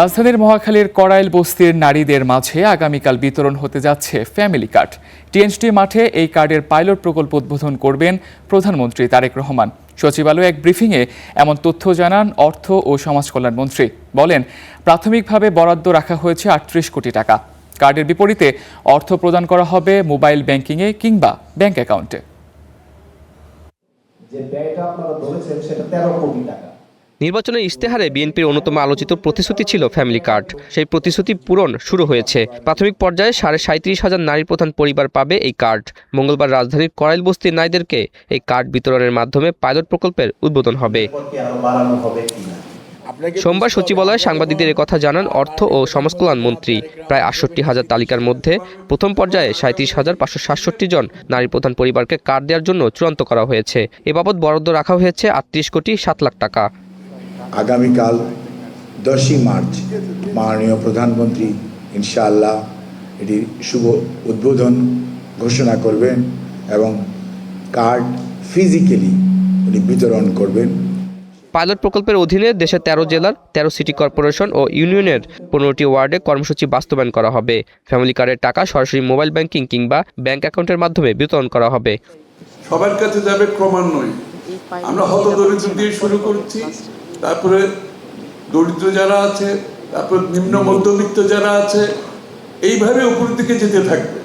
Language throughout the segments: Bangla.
রাজধানীর মহাখালীর কড়াইল বস্তির নারীদের মাঝে আগামীকাল বিতরণ হতে যাচ্ছে ফ্যামিলি কার্ড। টিএনটি মাঠে এই কার্ডের পাইলট প্রকল্প উদ্বোধন করবেন প্রধানমন্ত্রী তারেক রহমান। সচিবালয়ে এক ব্রিফিংয়ে এমন তথ্য জানান অর্থ ও সমাজ কল্যাণ মন্ত্রী। বলেন, প্রাথমিকভাবে বরাদ্দ রাখা হয়েছে ৩৮ কোটি টাকা। কার্ডের বিপরীতে অর্থ প্রদান করা হবে মোবাইল ব্যাংকিংয়ে কিংবা ব্যাংক অ্যাকাউন্টে। নির্বাচনের ইশতেহারে বিএনপির অন্যতম আলোচিত প্রতিশ্রুতি ছিল ফ্যামিলি কার্ড। সেই প্রতিশ্রুতি পূরণ শুরু হয়েছে। প্রাথমিক পর্যায়ে ৩৭,৫০০ নারীর প্রধান পরিবার পাবে এই কার্ড। মঙ্গলবার রাজধানীর কড়াইল বস্তির নারীদেরকে এই কার্ড বিতরণের মাধ্যমে পাইলট প্রকল্পের উদ্বোধন হবে। সোমবার সচিবালয়ে সাংবাদিকদের একথা জানান অর্থ ও সমাজ কল্যাণ মন্ত্রী। প্রায় ৬৮,০০০ তালিকার মধ্যে প্রথম পর্যায়ে ৩৭,৫৬৭ জন নারী প্রধান পরিবারকে কার্ড দেওয়ার জন্য চূড়ান্ত করা হয়েছে। এ বাবদ বরাদ্দ রাখা হয়েছে ৩৮ কোটি ৭ লাখ টাকা। আগামীকাল 10ই মার্চ মাননীয় প্রধানমন্ত্রী ইনশাআল্লাহ এটির শুভ উদ্বোধন ঘোষণা করবেন এবং কার্ড ফিজিক্যালি উনি বিতরণ করবেন। পাইলট প্রকল্পের অধীনে দেশের ১৩ জেলার ১৩ সিটি কর্পোরেশন ও ইউনিয়নের ১৫টি ওয়ার্ডে কর্মসূচি বাস্তবায়ন করা হবে। ফ্যামিলি কার্ডের টাকা সরাসরি মোবাইল ব্যাংকিং কিংবা ব্যাংক অ্যাকাউন্টের মাধ্যমে বিতরণ করা হবে। সবার কাছে যাবে ক্রমান্বয়ে। আমরা হতদরিদ্র দিয়ে শুরু করছি, তারপরে দরিদ্র যারা আছে, তারপর নিম্ন মধ্যবিত্ত যারা আছে, এইভাবে উপর দিকে যেতে থাকবে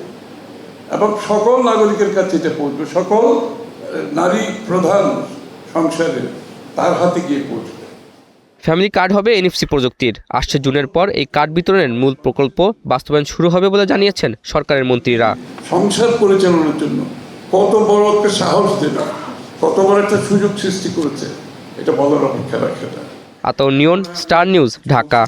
এবং সকল নাগরিকের কাছে এটা পৌঁছবে। সকল নারী প্রধান সংসারে তার হাতে গিয়ে পৌঁছবে। ফ্যামিলি কার্ড হবে এনএফসি প্রযুক্তির। আসছে জুনের পর এই কার্ড বিতরণের মূল প্রকল্প বাস্তবায়ন শুরু হবে বলে জানিয়েছেন সরকারের মন্ত্রীরা। সংসার পরিচালনার জন্য কত বড় একটা সাহস দেবে, কত বড় একটা সুযোগ সৃষ্টি করেছে, এটা বলার অপেক্ষা রাখে না। আতাউর নিয়ন, স্টার নিউজ, ঢাকা।